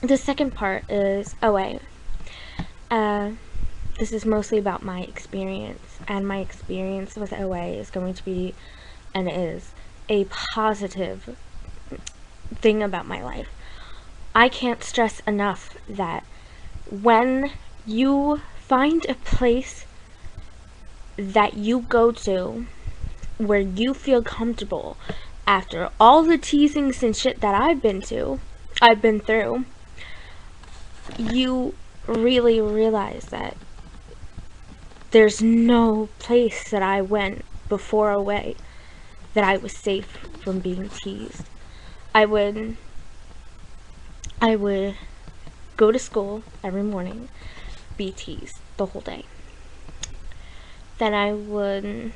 The second part is OA. This is mostly about my experience, and my experience with OA is going to be, and is, a positive thing about my life. I can't stress enough that when you find a place that you go to where you feel comfortable after all the teasings and shit that I've been through, you really realize that there's no place that I went before away that I was safe from being teased. I would go to school every morning, be teased the whole day. Then I would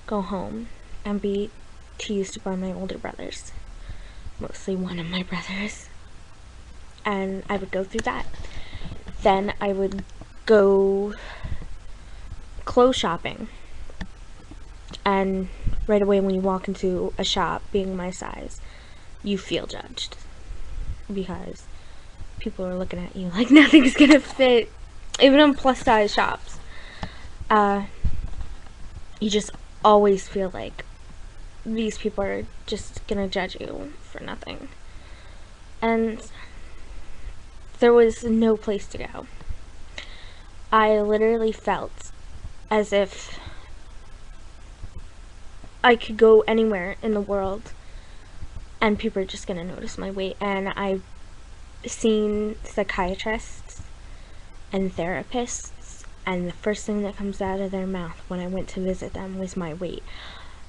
go home and be teased by my older brothers, mostly one of my brothers, and I would go through that. Then I would go clothes shopping, and right away when you walk into a shop being my size, you feel judged because people are looking at you like nothing's gonna fit, even in plus size shops. You just always feel like these people are just gonna judge you for nothing, and there was no place to go. I literally felt as if I could go anywhere in the world and people are just gonna notice my weight. And I've seen psychiatrists and therapists, and the first thing that comes out of their mouth when I went to visit them was my weight.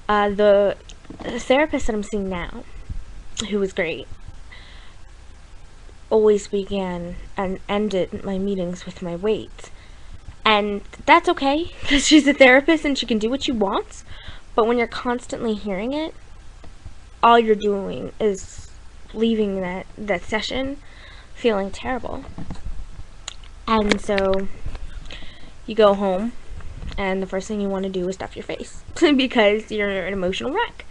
The therapist that I'm seeing now, who was great, always began and ended my meetings with my weight. And that's okay, because she's a therapist and she can do what she wants. But when you're constantly hearing it, all you're doing is leaving that session feeling terrible. And so you go home, and the first thing you want to do is stuff your face because you're an emotional wreck.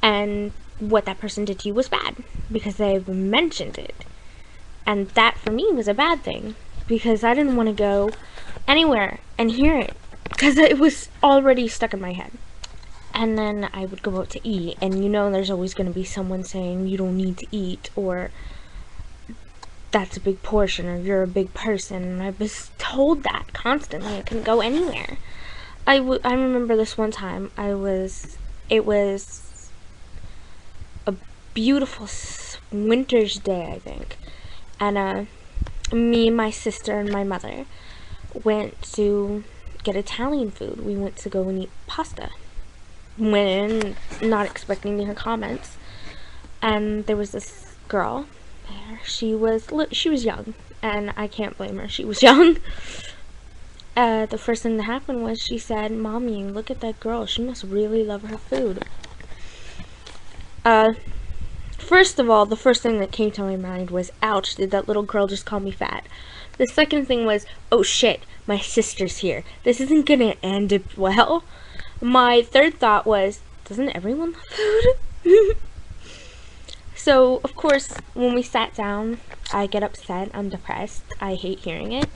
And what that person did to you was bad because they've mentioned it. And that for me was a bad thing because I didn't want to go anywhere and hear it because it was already stuck in my head. And then I would go out to eat, and there's always going to be someone saying you don't need to eat, or that's a big portion, or you're a big person. And I was told that constantly. I couldn't go anywhere. I remember this one time, it was a beautiful winter's day, I think, and me, my sister, and my mother went to get Italian food. We went to go and eat pasta. Went in not expecting to hear comments, and there was this girl there. She was young, and I can't blame her. She was young. The first thing that happened was she said, "Mommy, look at that girl. She must really love her food." First of all, the first thing that came to my mind was, ouch, did that little girl just call me fat? The second thing was, oh shit, my sister's here. This isn't gonna end well. My third thought was, doesn't everyone love food? So, of course, when we sat down, I get upset, I'm depressed, I hate hearing it.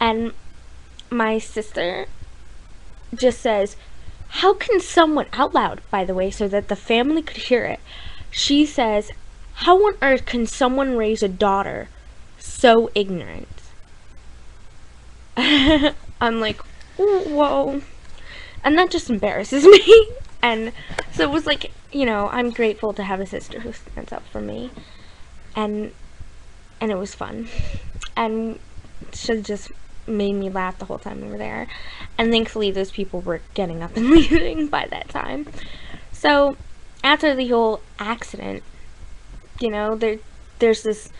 And my sister just says, how can someone, out loud, by the way, so that the family could hear it, she says, how on earth can someone raise a daughter so ignorant? I'm like, whoa. And that just embarrasses me. And so it was like, I'm grateful to have a sister who stands up for me. And it was fun. And she just made me laugh the whole time we were there. And thankfully those people were getting up and leaving by that time. So after the whole accident, there's this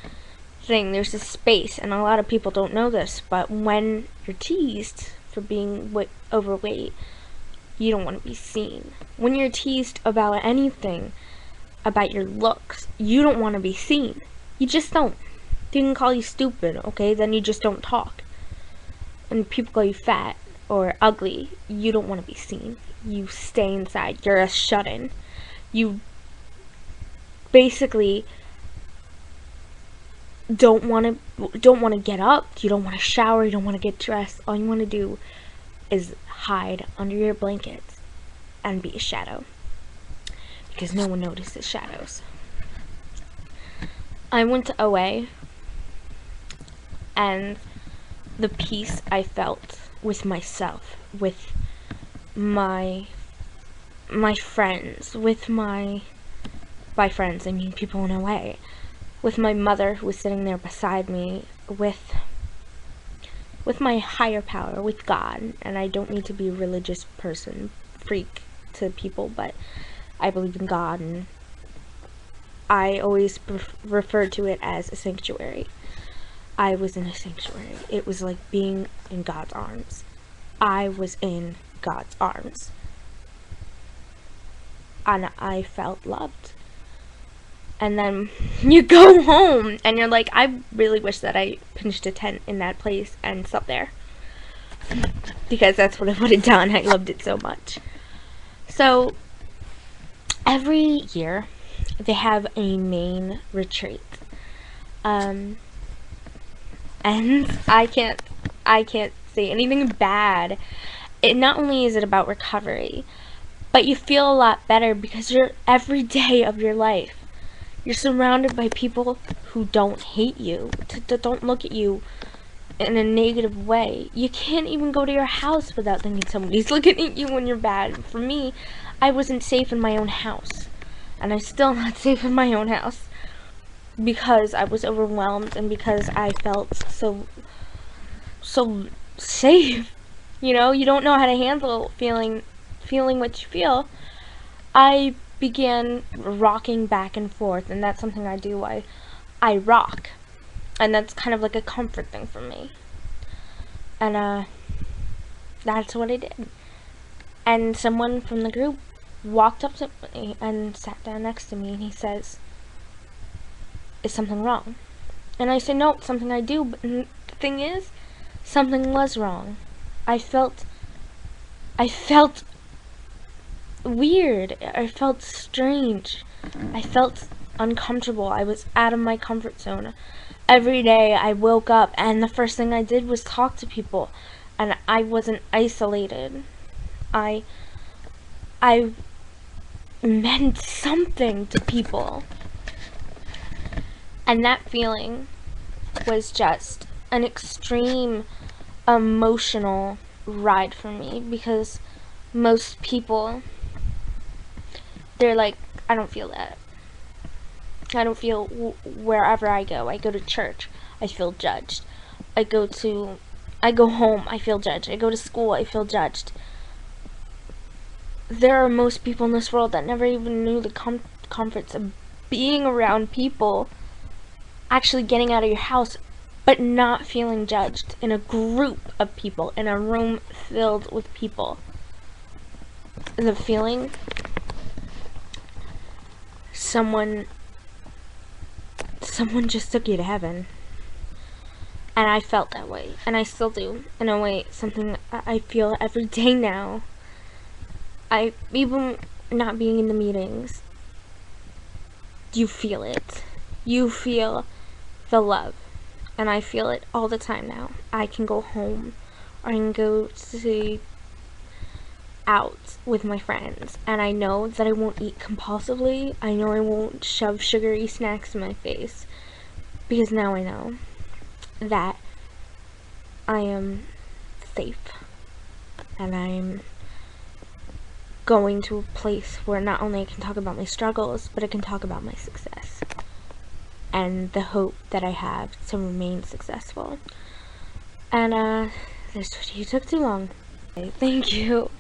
thing, there's this space, and a lot of people don't know this, but when you're teased for being overweight, you don't want to be seen. When you're teased about anything, about your looks, you don't want to be seen. You just don't. They can call you stupid, okay? Then you just don't talk. And people call you fat or ugly, you don't want to be seen. You stay inside. You're a shut-in. You basically don't want to get up, you don't want to shower, you don't want to get dressed. All you want to do is hide under your blankets and be a shadow, because no one notices shadows. I went to OA, and the peace I felt with myself, with my friends, by friends I mean people in OA, with my mother who was sitting there beside me, with my higher power, with God. And I don't need to be a religious freak to people, but I believe in God, and I always refer to it as a sanctuary. I was in a sanctuary. It was like being in God's arms. I was in God's arms. And I felt loved. And then you go home and you're like, I really wish that I pinched a tent in that place and slept there, because that's what I would have done. I loved it so much. So every year they have a main retreat, and I can't say anything bad. It not only is it about recovery, but you feel a lot better because you're every day of your life, you're surrounded by people who don't hate you, don't look at you in a negative way. You can't even go to your house without thinking somebody's looking at you when you're bad. For me, I wasn't safe in my own house, and I'm still not safe in my own house, because I was overwhelmed and because I felt so safe. You know, you don't know how to handle feeling what you feel. I began rocking back and forth, and that's something I do. I rock, and that's kind of like a comfort thing for me. And that's what I did. And someone from the group walked up to me and sat down next to me, and he says, "Is something wrong?" And I said, "No, it's something I do." But the thing is, something was wrong. I felt weird. I felt strange. I felt uncomfortable. I was out of my comfort zone. Every day I woke up and the first thing I did was talk to people, and I wasn't isolated. I meant something to people. And that feeling was just an extreme emotional ride for me, because most people, they're like, I don't feel that. I don't feel wherever I go. I go to church, I feel judged. I go home, I feel judged. I go to school, I feel judged. There are most people in this world that never even knew the comforts of being around people, actually getting out of your house, but not feeling judged in a group of people, in a room filled with people. The feeling someone just took you to heaven. And I felt that way, and I still do, in a way, something I feel every day now. Even not being in the meetings, you feel it. You feel the love. And I feel it all the time now. I can go home, or I can go out with my friends, and I know that I won't eat compulsively. I know I won't shove sugary snacks in my face, because now I know that I am safe, and I'm going to a place where not only I can talk about my struggles, but I can talk about my success and the hope that I have to remain successful. And this video took too long. Thank you.